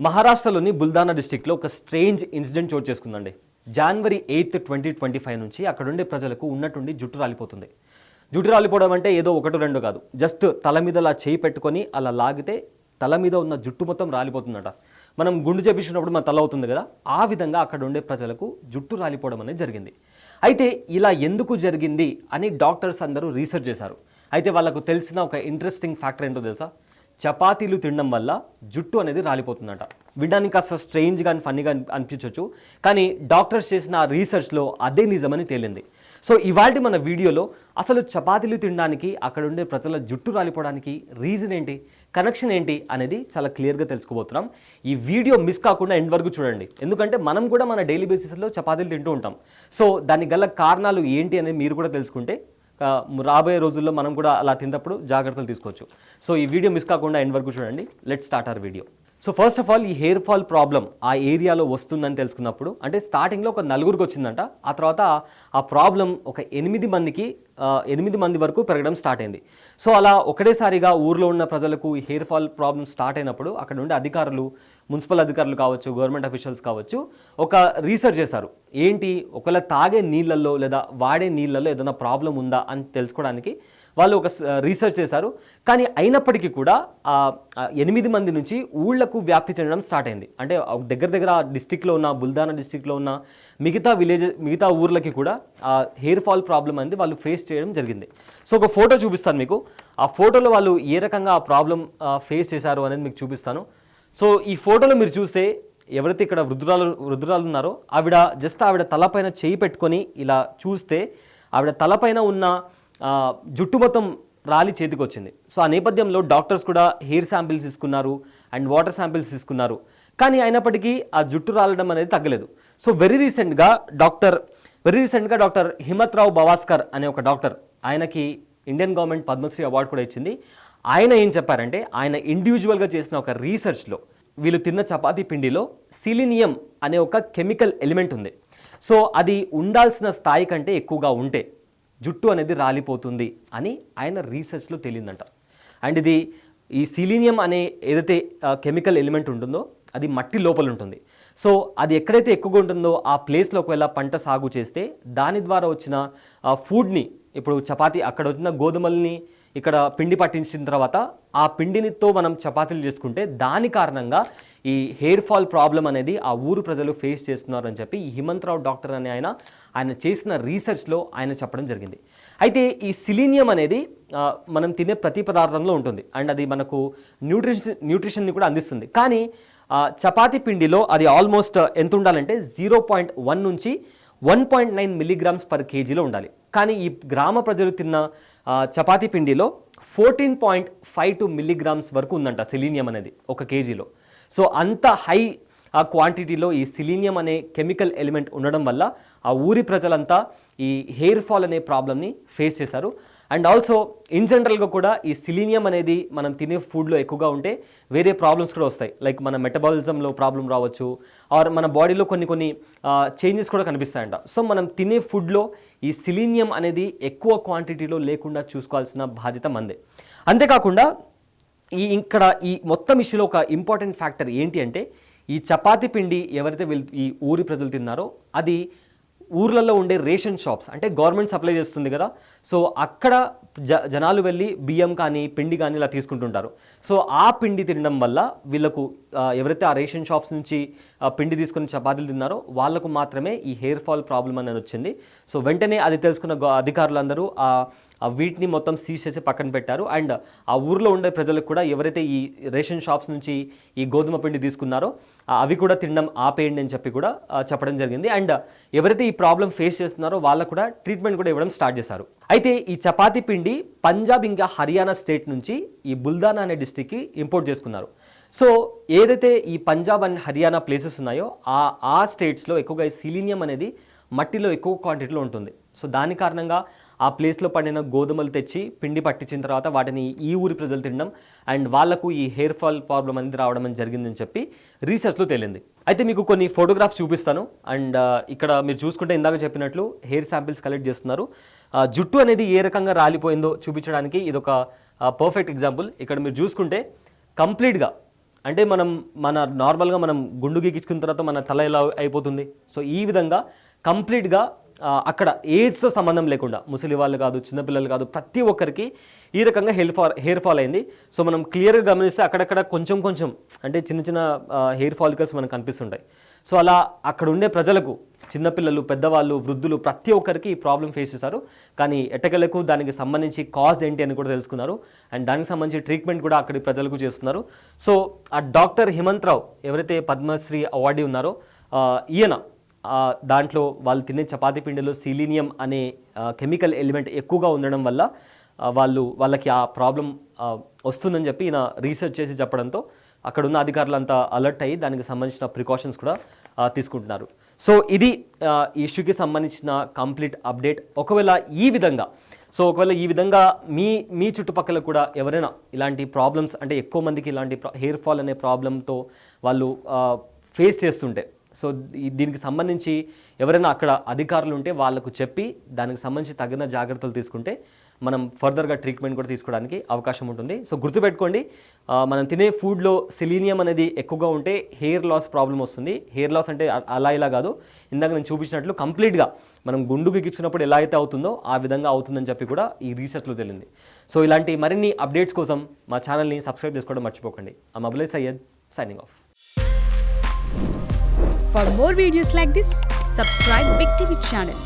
మహారాష్ట్రలోని బుల్దానా డిస్టిక్లో ఒక స్ట్రేంజ్ ఇన్సిడెంట్ చోటు చేసుకుందండి. జనవరి 8, 2025 నుంచి అక్కడుండే ప్రజలకు ఉన్నట్టుండి జుట్టు రాలిపోతుంది. జుట్టు రాలిపోవడం అంటే ఏదో ఒకటి రెండు కాదు, జస్ట్ తల మీద అలా చేయి పెట్టుకొని అలా లాగితే తల మీద ఉన్న జుట్టు మొత్తం రాలిపోతుందట. మనం గుండు చేపించినప్పుడు మన తల అవుతుంది కదా, ఆ విధంగా అక్కడ ఉండే ప్రజలకు జుట్టు రాలిపోవడం అనేది జరిగింది. అయితే ఇలా ఎందుకు జరిగింది అని డాక్టర్స్ అందరూ రీసెర్చ్ చేశారు. అయితే వాళ్ళకు తెలిసిన ఒక ఇంట్రెస్టింగ్ ఫ్యాక్టర్ ఏంటో తెలుసా? చపాతీలు తినడం వల్ల జుట్టు అనేది రాలిపోతుందట. వినడానికి కాస్త స్ట్రేంజ్గా అండ్ ఫన్నీగా అనిపించవచ్చు, కానీ డాక్టర్స్ చేసిన ఆ రీసెర్చ్లో అదే నిజమని తేలింది. సో ఇవాళ మన వీడియోలో అసలు చపాతీలు తినడానికి అక్కడ ఉండే ప్రజల జుట్టు రాలిపోవడానికి రీజన్ ఏంటి, కనెక్షన్ ఏంటి అనేది చాలా క్లియర్గా తెలుసుకోబోతున్నాం. ఈ వీడియో మిస్ కాకుండా ఎండ్ వరకు చూడండి, ఎందుకంటే మనం కూడా మన డైలీ బేసిస్లో చపాతీలు తింటూ ఉంటాం. సో దానికి గల కారణాలు ఏంటి అనేది మీరు కూడా తెలుసుకుంటే రాబోయే రోజుల్లో మనం కూడా అలా తిన్నప్పుడు జాగ్రత్తలు తీసుకోవచ్చు. సో ఈ వీడియో మిస్ కాకుండా ఎండ్ వరకు చూడండి. Let's start our video. So first of all, ఈ హెయిర్ ఫాల్ ప్రాబ్లం ఆ ఏరియాలో వస్తుందని తెలుసుకున్నప్పుడు, అంటే స్టార్టింగ్లో ఒక 4గురికి వచ్చిందంట. ఆ తర్వాత ఆ ప్రాబ్లం ఒక 8 మంది వరకు పెరగడం స్టార్ట్ అయింది. సో అలా ఒకటేసారిగా ఊర్లో ఉన్న ప్రజలకు ఈ హెయిర్ ఫాల్ ప్రాబ్లం స్టార్ట్ అయినప్పుడు అక్కడ ఉండే అధికారులు, మున్సిపల్ అధికారులు కావచ్చు, గవర్నమెంట్ అఫీషియల్స్ కావచ్చు, ఒక రీసెర్చ్ చేశారు. ఏంటి, ఒకవేళ తాగే నీళ్ళల్లో లేదా వాడే నీళ్ళల్లో ఏదైనా ప్రాబ్లం ఉందా అని తెలుసుకోవడానికి వాళ్ళు ఒక రీసెర్చ్ చేశారు. కానీ అయినప్పటికీ కూడా 8 మంది నుంచి ఊళ్ళకు వ్యాప్తి చెందడం స్టార్ట్ అయింది. అంటే దగ్గర డిస్టిక్లో ఉన్న, బుల్దానా డిస్టిక్లో ఉన్న మిగతా ఊర్లకి కూడా హెయిర్ ఫాల్ ప్రాబ్లం అనేది వాళ్ళు ఫేస్ చేయడం జరిగింది. సో ఒక ఫోటో చూపిస్తాను మీకు. ఆ ఫోటోలో వాళ్ళు ఏ రకంగా ఆ ప్రాబ్లం ఫేస్ చేశారు అనేది మీకు చూపిస్తాను. సో ఈ ఫోటోలో మీరు చూస్తే ఎవరైతే ఇక్కడ వృద్ధురాలు ఉన్నారో ఆవిడ తలపైన చేయి పెట్టుకొని ఇలా చూస్తే ఆవిడ తలపైన ఉన్న జుట్టు మొత్తం రాలి చేతికి వచ్చింది. సో ఆ నేపథ్యంలో డాక్టర్స్ కూడా హెయిర్ శాంపిల్స్ తీసుకున్నారు అండ్ వాటర్ శాంపిల్స్ తీసుకున్నారు. కానీ అయినప్పటికీ ఆ జుట్టు రాలడం అనేది తగ్గలేదు. సో వెరీ రీసెంట్గా డాక్టర్ హిమత్రావు బవాస్కర్ అనే ఒక డాక్టర్, ఆయనకి ఇండియన్ గవర్నమెంట్ పద్మశ్రీ అవార్డు కూడా ఇచ్చింది. ఆయన ఏం చెప్పారంటే, ఆయన ఇండివిజువల్గా చేసిన ఒక రీసెర్చ్లో వీళ్ళు తిన్న చపాతీ పిండిలో సిలీనియం అనే ఒక కెమికల్ ఎలిమెంట్ ఉంది. సో అది ఉండాల్సిన స్థాయి కంటే ఎక్కువగా ఉంటే జుట్టు అనేది రాలిపోతుంది అని ఆయన రీసెర్చ్లో తేలిందంట. అండ్ ఈ సిలీనియం అనే ఏదైతే కెమికల్ ఎలిమెంట్ ఉంటుందో అది మట్టి లోపల ఉంటుంది. సో అది ఎక్కడైతే ఎక్కువగా ఉంటుందో ఆ ప్లేస్లో ఒకవేళ పంట సాగు చేస్తే దాని ద్వారా వచ్చిన ఫుడ్ని, ఇప్పుడు చపాతీ అక్కడ వచ్చిన గోధుమల్ని ఇక్కడ పిండి పట్టించిన తర్వాత ఆ పిండినితో మనం చపాతీలు చేసుకుంటే దాని కారణంగా ఈ హెయిర్ ఫాల్ ప్రాబ్లం అనేది ఆ ఊరు ప్రజలు ఫేస్ చేస్తున్నారని చెప్పి ఈ హిమంతరావు డాక్టర్ అనే ఆయన చేసిన రీసెర్చ్లో ఆయన చెప్పడం జరిగింది. అయితే ఈ సిలీనియం అనేది మనం తినే ప్రతి పదార్థంలో ఉంటుంది అండ్ అది మనకు న్యూట్రిషన్ని కూడా అందిస్తుంది. కానీ చపాతీ పిండిలో అది ఆల్మోస్ట్ ఎంత ఉండాలంటే 0.1 నుంచి 1.9 మిల్లీగ్రామ్స్ పర్ కేజీలో ఉండాలి. కానీ ఈ గ్రామ ప్రజలు తిన్న చపాతీ పిండిలో 14.52 మిల్లీగ్రామ్స్ వరకు ఉందంట సిలీనియం అనేది ఒక కేజీలో. సో అంత హై క్వాంటిటీలో ఈ సిలీనియం అనే కెమికల్ ఎలిమెంట్ ఉండడం వల్ల ఆ ఊరి ప్రజలంతా ఈ హెయిర్ ఫాల్ అనే ప్రాబ్లమ్ని ఫేస్ చేశారు. అండ్ ఆల్సో ఇన్ జనరల్గా కూడా ఈ సిలీనియం అనేది మనం తినే ఫుడ్లో ఎక్కువగా ఉంటే వేరే ప్రాబ్లమ్స్ కూడా వస్తాయి. లైక్ మన మెటబాలిజంలో ప్రాబ్లం రావచ్చు, ఆర్ మన బాడీలో కొన్ని చేంజెస్ కూడా కనిపిస్తాయంట. సో మనం తినే ఫుడ్లో ఈ సిలీనియం అనేది ఎక్కువ క్వాంటిటీలో లేకుండా చూసుకోవాల్సిన బాధ్యత మందే. అంతేకాకుండా ఇక్కడ ఈ మొత్తం ఇష్యూలో ఒక ఇంపార్టెంట్ ఫ్యాక్టర్ ఏంటి అంటే, ఈ చపాతీ పిండి ఎవరైతే ఈ ఊరి ప్రజలు తిన్నారో అది ఊర్లలో ఉండే రేషన్ షాప్స్, అంటే గవర్నమెంట్ సప్లై చేస్తుంది కదా, సో అక్కడ జనాలు వెళ్ళి బియ్యం కానీ పిండి కానీ ఇలా తీసుకుంటుంటారు. సో ఆ పిండి తినడం వల్ల వీళ్ళకు ఎవరైతే ఆ రేషన్ షాప్స్ నుంచి పిండి తీసుకుని చపాతీలు తిన్నారో వాళ్ళకు మాత్రమే ఈ హెయిర్ ఫాల్ ప్రాబ్లం అనేది వచ్చింది. సో వెంటనే అది తెలుసుకున్న అధికారులందరూ వీటిని మొత్తం సీజ్ చేసి పక్కన పెట్టారు. అండ్ ఆ ఊర్లో ఉండే ప్రజలకు కూడా ఎవరైతే ఈ రేషన్ షాప్స్ నుంచి ఈ గోధుమ పిండి తీసుకున్నారో అవి కూడా తినడం ఆపేయండి అని చెప్పి కూడా చెప్పడం జరిగింది. అండ్ ఎవరైతే ఈ ప్రాబ్లం ఫేస్ చేస్తున్నారో వాళ్ళకు కూడా ట్రీట్మెంట్ కూడా ఇవ్వడం స్టార్ట్ చేశారు. అయితే ఈ చపాతీ పిండి పంజాబ్ ఇంకా హర్యానా స్టేట్ నుంచి ఈ బుల్దానా అనే డిస్ట్రిక్ట్కి ఇంపోర్ట్ చేసుకున్నారు. సో ఏదైతే ఈ పంజాబ్ అండ్ హర్యానా ప్లేసెస్ ఉన్నాయో ఆ స్టేట్స్లో ఎక్కువగా ఈ సిలీనియం అనేది మట్టిలో ఎక్కువ క్వాంటిటీలో ఉంటుంది. సో దాని కారణంగా ఆ ప్లేస్లో పండిన గోధుమలు తెచ్చి పిండి పట్టించిన తర్వాత వాటిని ఈ ఊరి ప్రజలు తినడం అండ్ వాళ్లకు ఈ హెయిర్ ఫాల్ ప్రాబ్లం అనేది రావడం అని జరిగిందని చెప్పి రీసెర్చ్లో తేలింది. అయితే మీకు కొన్ని ఫోటోగ్రాఫ్స్ చూపిస్తాను. అండ్ ఇక్కడ మీరు చూసుకుంటే ఇందాక చెప్పినట్లు హెయిర్ శాంపిల్స్ కలెక్ట్ చేస్తున్నారు. జుట్టు అనేది ఏ రకంగా రాలిపోయిందో చూపించడానికి ఇదొక పర్ఫెక్ట్ ఎగ్జాంపుల్. ఇక్కడ మీరు చూసుకుంటే కంప్లీట్గా అంటే మన నార్మల్గా మనం గుండు గీకించుకున్న తర్వాత మన తల ఎలా అయిపోతుంది, సో ఈ విధంగా కంప్లీట్గా అక్కడ ఏజ్తో సంబంధం లేకుండా ముసలి వాళ్ళు కాదు, చిన్నపిల్లలు కాదు, ప్రతి ఒక్కరికి ఈ రకంగా హెయిర్ ఫాల్ అయింది. సో మనం క్లియర్గా గమనిస్తే అక్కడక్కడ కొంచెం అంటే చిన్న చిన్న హెయిర్ ఫాలికల్స్ మనకు కనిపిస్తుంటాయి. సో అలా అక్కడ ఉండే ప్రజలకు, చిన్నపిల్లలు, పెద్దవాళ్ళు, వృద్ధులు ప్రతి ఒక్కరికి ఈ ప్రాబ్లం ఫేస్ చేశారు. కానీ ఎట్టకేలకు దానికి సంబంధించి కాజ్ ఏంటి అని కూడా తెలుసుకున్నారు. అండ్ దానికి సంబంధించి ట్రీట్మెంట్ కూడా అక్కడి ప్రజలకు చేస్తున్నారు. సో ఆ డాక్టర్ హిమంతరావు ఎవరైతే పద్మశ్రీ అవార్డీ ఉన్నారో ఈయన దాంట్లో వాళ్ళు తినే చపాతీ పిండిలో సిలీనియం అనే కెమికల్ ఎలిమెంట్ ఎక్కువగా ఉండడం వల్ల వాళ్ళకి ఆ ప్రాబ్లం వస్తుందని చెప్పి ఈయన రీసెర్చ్ చేసి చెప్పడంతో అక్కడ ఉన్న అధికారులంతా అలర్ట్ అయ్యి దానికి సంబంధించిన ప్రికాషన్స్ కూడా తీసుకుంటున్నారు. సో ఇది ఈ ఇష్యూకి సంబంధించిన కంప్లీట్ అప్డేట్. ఒకవేళ ఈ విధంగా మీ చుట్టుపక్కల కూడా ఎవరైనా ఇలాంటి ప్రాబ్లమ్స్, అంటే ఎక్కువ మందికి ఇలాంటి హెయిర్ ఫాల్ అనే ప్రాబ్లంతో వాళ్ళు ఫేస్ చేస్తుంటే, సో దీనికి సంబంధించి ఎవరైనా అక్కడ అధికారులు ఉంటే వాళ్ళకు చెప్పి దానికి సంబంధించి తగిన జాగ్రత్తలు తీసుకుంటే మనం ఫర్దర్గా ట్రీట్మెంట్ కూడా తీసుకోవడానికి అవకాశం ఉంటుంది. సో గుర్తుపెట్టుకోండి, మనం తినే ఫుడ్లో సెలీనియం అనేది ఎక్కువగా ఉంటే హెయిర్ లాస్ ప్రాబ్లం వస్తుంది. హెయిర్ లాస్ అంటే అలా ఇలా కాదు, ఇందాక నేను చూపించినట్లు కంప్లీట్గా మనం గుండు గీకించినప్పుడు ఎలా అయితే అవుతుందో ఆ విధంగా అవుతుందని చెప్పి కూడా ఈ రీసెర్చ్లో తెలిసింది. సో ఇలాంటి మరిన్ని అప్డేట్స్ కోసం మా ఛానల్ని సబ్స్క్రైబ్ చేసుకోవడం మర్చిపోకండి. I'm Abulai Syed, signing off. For more videos like this, subscribe Big TV channel.